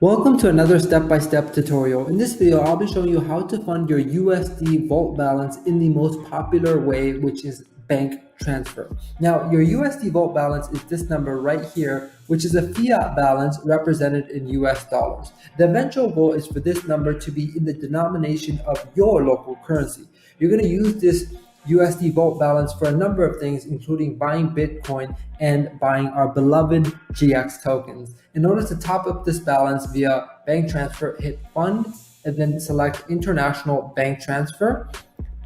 Welcome to another step-by-step tutorial. In this video, I'll be showing you how to fund your USD vault balance in the most popular way, which is bank transfer. Now, your USD vault balance is this number right here, which is a fiat balance represented in US dollars. The eventual goal is for this number to be in the denomination of your local currency. You're going to use this USD vault balance for a number of things, including buying Bitcoin and buying our beloved GX tokens. In order to top up this balance via bank transfer, hit Fund and then select International Bank Transfer.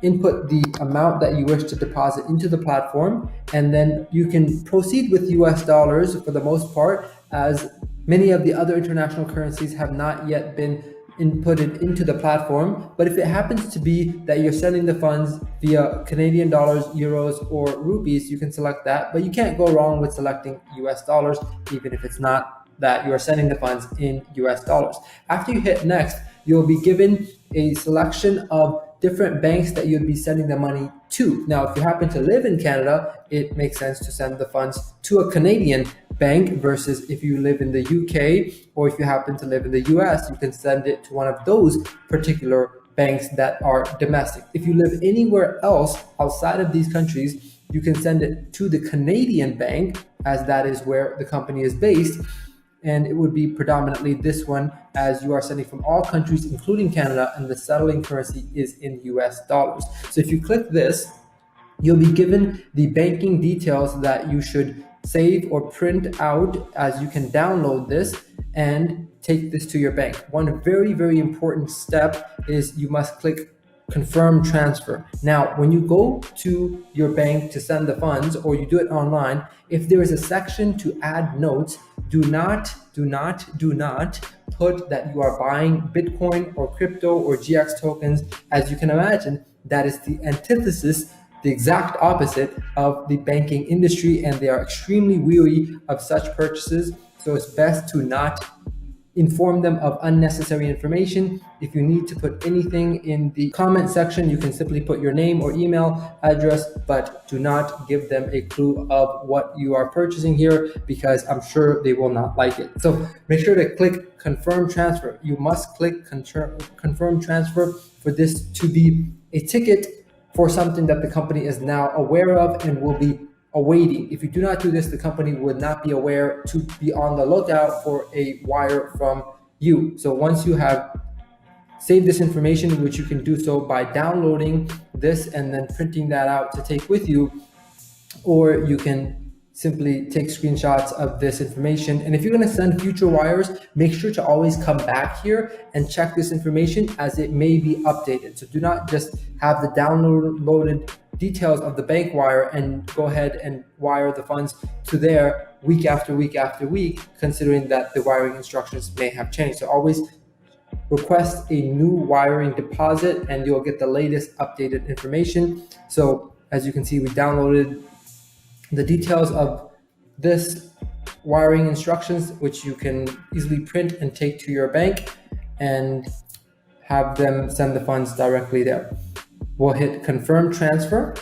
Input the amount that you wish to deposit into the platform, and then you can proceed with US dollars for the most part, as many of the other international currencies have not yet been inputted into the platform. But if it happens to be that you're sending the funds via Canadian dollars, euros, or rupees, you can select that. But you can't go wrong with selecting US dollars, even if it's not that you are sending the funds in US dollars. After you hit next, you'll be given a selection of different banks that you'd be sending the money to. Now, if you happen to live in Canada, it makes sense to send the funds to a Canadian bank versus if you live in the UK, or if you happen to live in the US, you can send it to one of those particular banks that are domestic. If you live anywhere else outside of these countries, you can send it to the Canadian bank, as that is where the company is based. And it would be predominantly this one, as you are sending from all countries, including Canada, and the settling currency is in US dollars. So if you click this, you'll be given the banking details that you should save or print out, as you can download this and take this to your bank. One very, very important step is you must click confirm transfer. Now, when you go to your bank to send the funds, or you do it online, if there is a section to add notes, do not put that you are buying Bitcoin or crypto or GX tokens. As you can imagine, that is the antithesis, the exact opposite of the banking industry, and they are extremely weary of such purchases. So it's best to not inform them of unnecessary information. If you need to put anything in the comment section, you can simply put your name or email address, but do not give them a clue of what you are purchasing here, because I'm sure they will not like it. So make sure to click confirm transfer. You must click confirm transfer for this to be a ticket for something that the company is now aware of and will be awaiting. If you do not do this, the company would not be aware to be on the lookout for a wire from you. So once you have saved this information, which you can do so by downloading this and then printing that out to take with you, or you can simply take screenshots of this information. And if you're going to send future wires, make sure to always come back here and check this information, as it may be updated. So do not just have the downloaded details of the bank wire and go ahead and wire the funds to there week after week after week, considering that the wiring instructions may have changed. So always request a new wiring deposit and you'll get the latest updated information. So as you can see, we downloaded the details of this wiring instructions, which you can easily print and take to your bank and have them send the funds directly there. We'll hit confirm transfer.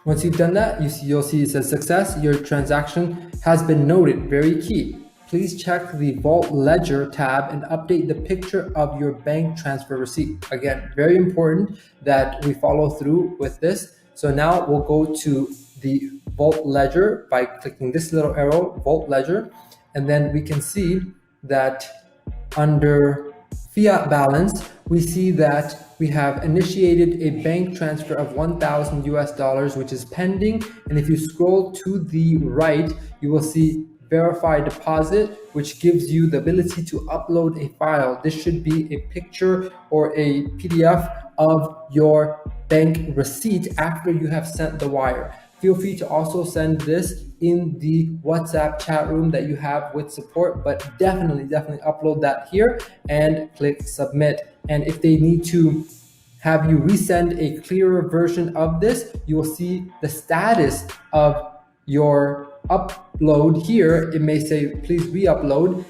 Once you've done that, you'll see it says success. Your transaction has been noted. Very key. Please check the Vault Ledger tab and update the picture of your bank transfer receipt. Again, very important that we follow through with this. So now we'll go to the Vault Ledger by clicking this little arrow, Vault Ledger, and then we can see that under fiat balance, we see that we have initiated a bank transfer of 1,000 US dollars, which is pending. And if you scroll to the right, you will see verify deposit, which gives you the ability to upload a file. This should be a picture or a PDF of your bank receipt after you have sent the wire. Feel free to also send this in the WhatsApp chat room that you have with support, but definitely upload that here and click submit. And if they need to have you resend a clearer version of this, you will see the status of your upload here. It may say please re-upload,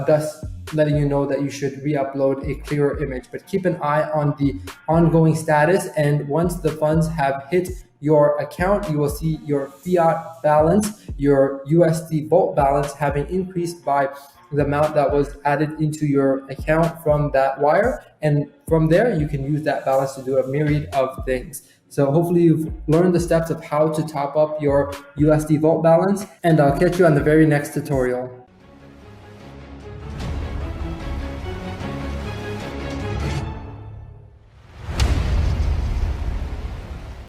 thus letting you know that you should re-upload a clearer image. But keep an eye on the ongoing status, and once the funds have hit your account, you will see your fiat balance, your USD vault balance having increased by the amount that was added into your account from that wire. And from there, you can use that balance to do a myriad of things. So hopefully you've learned the steps of how to top up your USD vault balance, and I'll catch you on the very next tutorial.